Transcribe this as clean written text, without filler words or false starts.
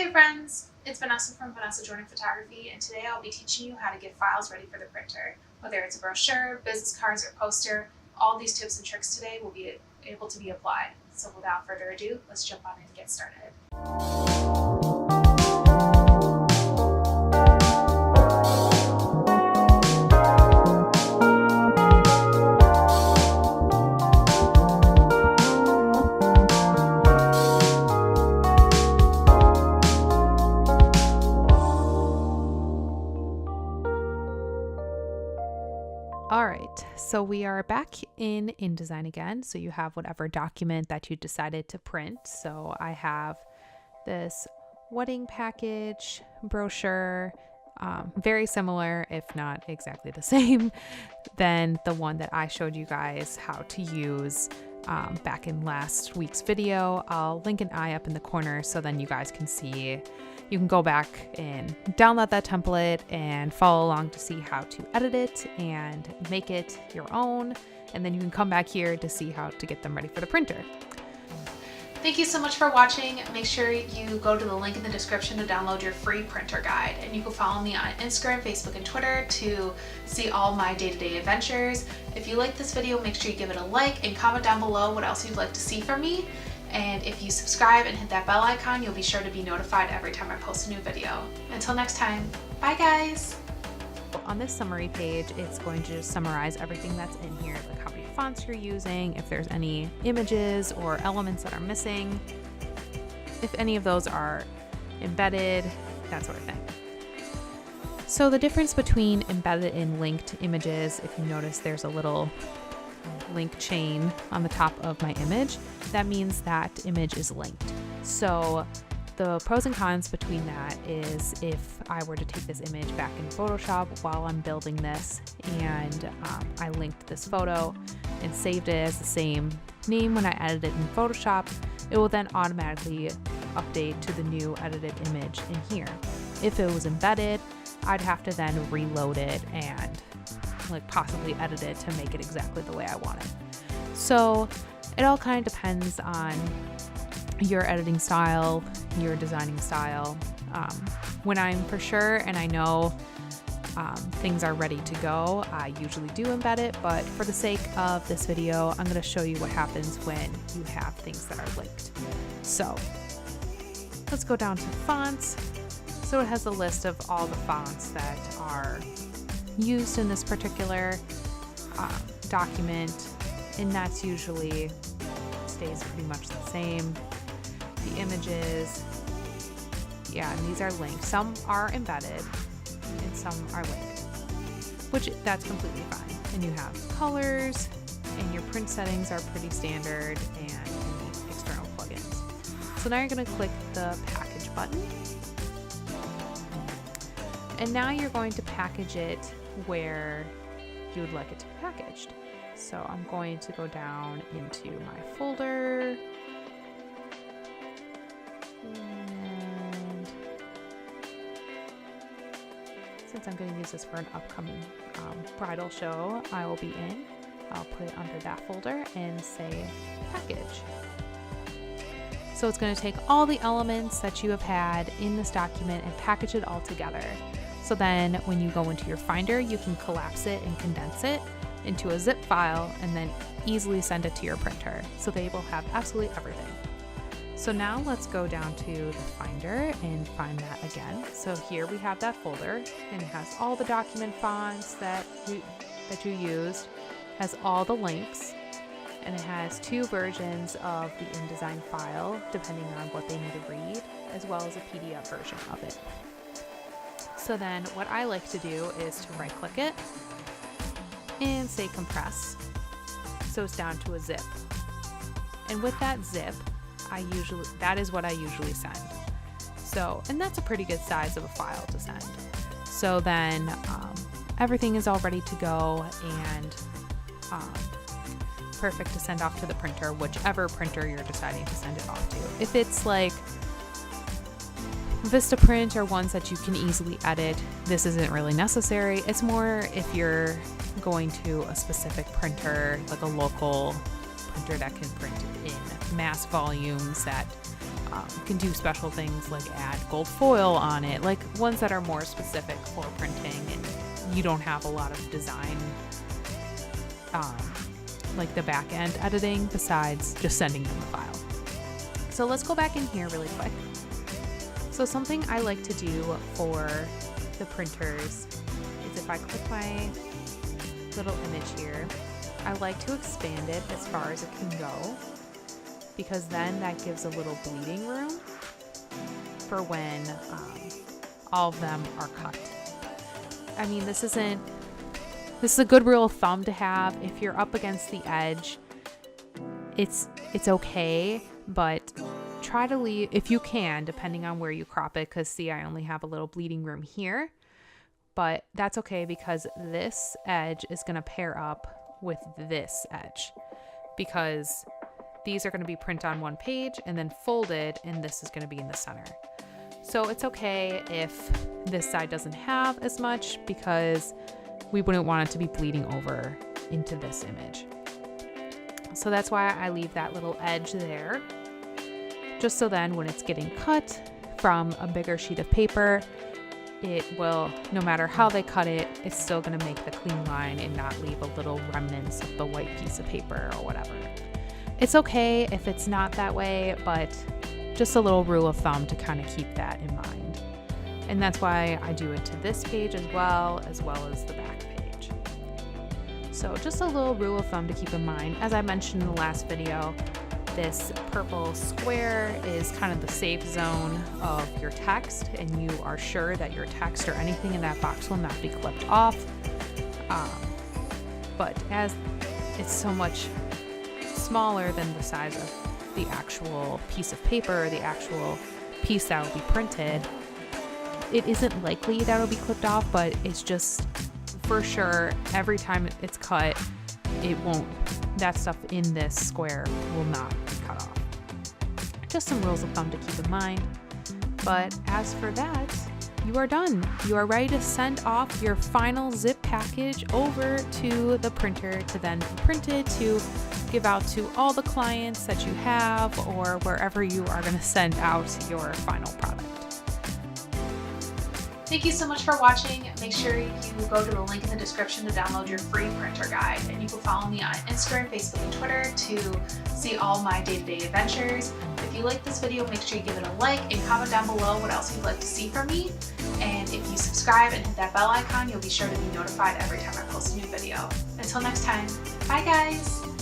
Hey friends, it's Vanessa from Vanessa Joining Photography, and today I'll be teaching you how to get files ready for the printer. Whether it's a brochure, business cards, or poster, all these tips and tricks today will be able to be applied. So without further ado, let's jump on in and get started. All right, so we are back in InDesign again. So you have whatever document that you decided to print. So I have this wedding package brochure, very similar, if not exactly the same, than the one that I showed you guys how to use back in last week's video. I'll link an eye up in the corner so then you guys can see. You can go back and download that template and follow along to see how to edit it and make it your own. And then you can come back here to see how to get them ready for the printer. Thank you so much for watching. Make sure you go to the link in the description to download your free printer guide. And you can follow me on Instagram, Facebook, and Twitter to see all my day-to-day adventures. If you like this video, make sure you give it a like and comment down below what else you'd like to see from me. And if you subscribe and hit that bell icon, you'll be sure to be notified every time I post a new video. Until next time, bye guys! On this summary page, it's going to just summarize everything that's in here, like how many fonts you're using, if there's any images or elements that are missing, if any of those are embedded, that sort of thing. So the difference between embedded and linked images, if you notice there's a little link chain on the top of my image, that means that image is linked. So the pros and cons between that is if I were to take this image back in Photoshop while I'm building this and I linked this photo and saved it as the same name when I edited it in Photoshop, it will then automatically update to the new edited image in here. If it was embedded, I'd have to then reload it and possibly edit it to make it exactly the way I want it. So it all kind of depends on your editing style, your designing style. When I'm for sure and I know things are ready to go, I usually do embed it, but for the sake of this video, I'm going to show you what happens when you have things that are linked. So let's go down to fonts. So it has a list of all the fonts that are used in this particular document, and that's usually stays pretty much the same. The images, yeah, and these are linked. Some are embedded and some are linked, which that's completely fine. And you have colors, and your print settings are pretty standard, and any external plugins. So now you're going to click the package button, and now you're going to package it where you would like it to be packaged. So I'm going to go down into my folder, and since I'm going to use this for an upcoming bridal show I will be in, I'll put it under that folder and say package. So it's going to take all the elements that you have had in this document and package it all together. So then when you go into your Finder, you can collapse it and condense it into a zip file and then easily send it to your printer. So they will have absolutely everything. So now let's go down to the Finder and find that again. So here we have that folder, and it has all the document fonts that you used, has all the links, and it has two versions of the InDesign file depending on what they need to read, as well as a PDF version of it. So then what I like to do is to right click it and say compress, so it's down to a zip. And with that zip, that is what I usually send. So, and that's a pretty good size of a file to send. So then everything is all ready to go and perfect to send off to the printer, whichever printer you're deciding to send it off to. If it's like Vistaprint or ones that you can easily edit, this isn't really necessary. It's more if you're going to a specific printer, like a local printer that can print in mass volumes that You can do special things like add gold foil on it, like ones that are more specific for printing and you don't have a lot of design, like the back end editing, besides just sending them the file. So let's go back in here really quick. So something I like to do for the printers is if I click my little image here, I like to expand it as far as it can go, because then that gives a little bleeding room for when all of them are cut. I mean, this is a good rule of thumb to have. If you're up against the edge, it's okay, but try to leave, if you can, depending on where you crop it, because see, I only have a little bleeding room here, but that's okay because this edge is going to pair up with this edge, because these are going to be print on one page and then folded, and this is going to be in the center. So it's okay if this side doesn't have as much, because we wouldn't want it to be bleeding over into this image. So that's why I leave that little edge there, just so then when it's getting cut from a bigger sheet of paper, it will, no matter how they cut it, it's still going to make the clean line and not leave a little remnants of the white piece of paper or whatever. It's okay if it's not that way, but just a little rule of thumb to kind of keep that in mind. And that's why I do it to this page as well as the back page. So just a little rule of thumb to keep in mind. As I mentioned in the last video, this purple square is kind of the safe zone of your text, and you are sure that your text or anything in that box will not be clipped off. But as it's so much smaller than the size of the actual piece of paper, the actual piece that will be printed, it isn't likely that it'll be clipped off, but it's just for sure every time it's cut, it won't, that stuff in this square will not be cut off. Just some rules of thumb to keep in mind. But as for that, you are done. You are ready to send off your final zip package over to the printer to then be printed to give out to all the clients that you have, or wherever you are going to send out your final product. Thank you so much for watching. Make sure you go to the link in the description to download your free printer guide. And you can follow me on Instagram, Facebook, and Twitter to see all my day-to-day adventures. If you like this video, make sure you give it a like and comment down below what else you'd like to see from me. And if you subscribe and hit that bell icon, you'll be sure to be notified every time I post a new video. Until next time, bye guys!